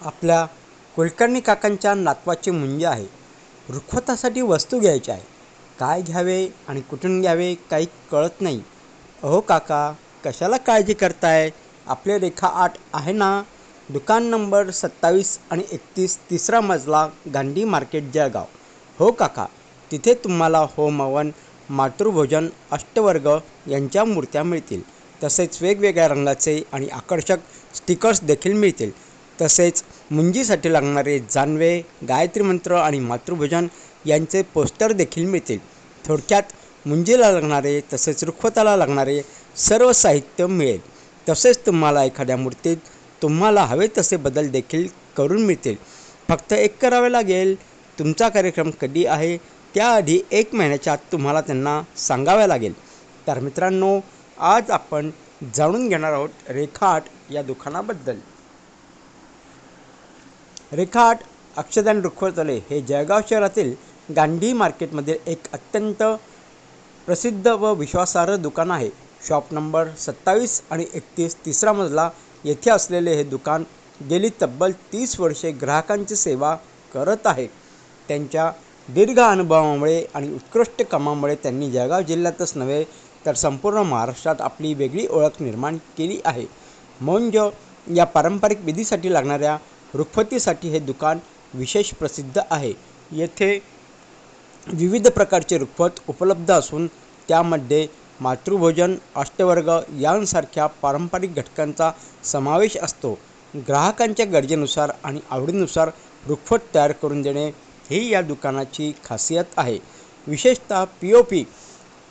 आपल्या कुलकर्णी काकांच्या नातवाची मुंज आहे. रुखवतासाठी वस्तू घ्यायची आहे. काय घ्यावे आणि कुठून घ्यावे काही कळत नाही. अहो काका, कशाला काळजी करताय? आपले रेखा 8 आहे ना. दुकान नंबर 27 आणि 31, तिसरा मजला, गांधी मार्केट, जळगाव. हो काका, तिथे तुम्हाला होम हवन, मातृभोजन, अष्टवर्ग यांच्या मूर्त्या मिळतील. तसेच वेगवेगळ्या रंगाचे आणि आकर्षक स्टिकर्स देखील मिळतील. तसेच मुंजीसाठी लागणारे जानवे, गायत्री मंत्र आणि मातृभोजन यांचे पोस्टर देखील मिळतील. थोडक्यात मुंजीला लागणारे तसेच रुखवताला लागणारे सर्व साहित्य मिळेल. तसेच तुम्हाला एखाद्या मूर्तीत तुम्हाला हवे तसे बदल देखील करून मिळतील. फक्त एक करावे लागेल. तुमचा कार्यक्रम कधी आहे त्याआधी 1 महिन्याच्या आत तुम्हाला त्यांना सांगावे लागेल. तर मित्रांनो, आज आपण जाणून घेणार आहोत रेखा 8 या दुकानाबद्दल. रेखा 8 अक्षरधान रुखवतले हे जळगाव शहरातील गांधी मार्केटमधील एक अत्यंत प्रसिद्ध व विश्वासार्ह दुकान आहे. शॉप नंबर 27 आणि 31, तिसरा मजला येथे असलेले हे दुकान गेली तब्बल 30 वर्षे ग्राहकांची सेवा करत आहे. त्यांच्या दीर्घ अनुभवामुळे आणि उत्कृष्ट कामामुळे त्यांनी जळगाव जिल्ह्यातच नव्हे तर संपूर्ण महाराष्ट्रात आपली वेगळी ओळख निर्माण केली आहे. मौंज या पारंपरिक विधीसाठी लागणाऱ्या रुखवतीसाठी हे दुकान विशेष प्रसिद्ध आहे. येथे विविध प्रकारचे रुखवत उपलब्ध असून त्यामध्ये मातृभोजन, अष्टवर्ग यांसारख्या पारंपरिक घटकांचा समावेश असतो. ग्राहकांच्या गरजेनुसार आणि आवडीनुसार रुखवत तयार करून देणे ही या दुकानाची खासियत आहे. विशेषतः POP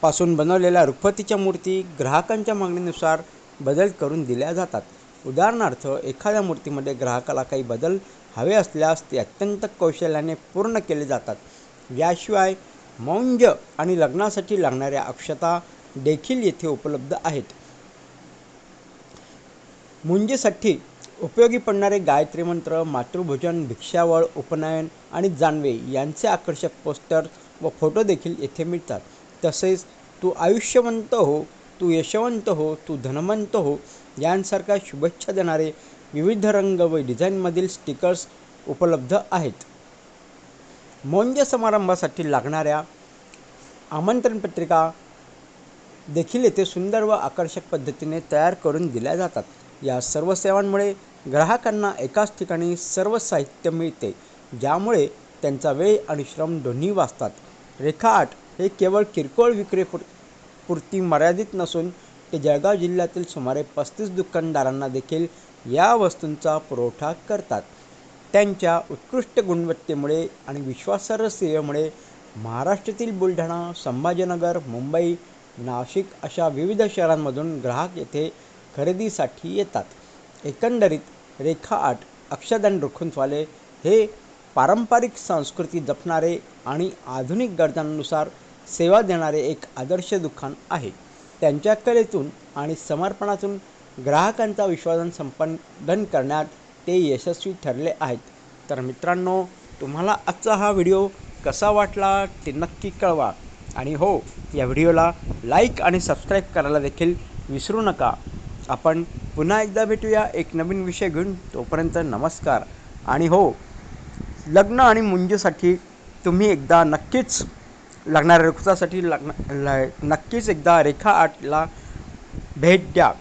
पासून बनवलेल्या रुखवतीच्या मूर्ती ग्राहकांच्या मागणीनुसार बदल करून दिल्या जातात. उदाहरणार्थ, एखाद्या मूर्तीमध्ये ग्राहकाला काही बदल हवे असल्यास ते अत्यंत कौशल्याने पूर्ण केले जातात. याशिवाय मौंज आणि लग्नासाठी लागणाऱ्या अक्षता देखील येथे उपलब्ध आहेत. मुंजेसाठी उपयोगी पडणारे गायत्री मंत्र, मातृभोजन, भिक्षावळ, उपनयन आणि जानवे यांचे आकर्षक पोस्टर व फोटो देखील येथे मिळतात. तसेच तू आयुष्यवंत हो, तू यशवंत हो, तू धनवंत हो यांसारख्या शुभेच्छा देणारे विविध रंग व डिझाईनमधील स्टिकर्स उपलब्ध आहेत. मौंज समारंभासाठी लागणाऱ्या आमंत्रण पत्रिका देखील येथे सुंदर व आकर्षक पद्धतीने तयार करून दिल्या जातात. या सर्व सेवांमुळे ग्राहकांना एकाच ठिकाणी सर्व साहित्य मिळते, ज्यामुळे त्यांचा वेळ आणि श्रम दोन्ही वाचतात. रेखा 8 हे केवळ किरकोळ विक्रीपुरती मर्यादित नसून ते जळगाव जिल्ह्यातील सुमारे 35 दुकानदारांना देखील या वस्तूंचा पुरवठा करतात. त्यांच्या उत्कृष्ट गुणवत्तेमुळे आणि विश्वासार्ह सेवेमुळे महाराष्ट्रातील बुलढाणा, संभाजीनगर, मुंबई, नाशिक अशा विविध शहरांमधून ग्राहक येथे खरेदीसाठी येतात. एकंदरीत रेखा 8 अक्षरधान रुखवतवाले हे पारंपरिक संस्कृती जपणारे आणि आधुनिक गरजांनुसार सेवा देणारे एक आदर्श दुकान आहे. त्यांच्या कलेतून आणि समर्पणातून ग्राहकांचा विश्वास संपादन करण्यात ते यशस्वी ठरले आहेत. तर मित्रांनो, तुम्हाला आजचा हा व्हिडिओ कसा वाटला ते नक्की कळवा. आणि हो, या व्हिडिओला लाईक आणि सबस्क्राईब करायला देखील विसरू नका. आपण पुन्हा एकदा भेटूया एक नवीन विषय घेऊन. तोपर्यंत नमस्कार. आणि हो, लग्न आणि मुंजीसाठी तुम्ही एकदा नक्कीच लागणाऱ्या रुखवतासाठी नक्कीच एकदा रेखा 8ला भेट द्या.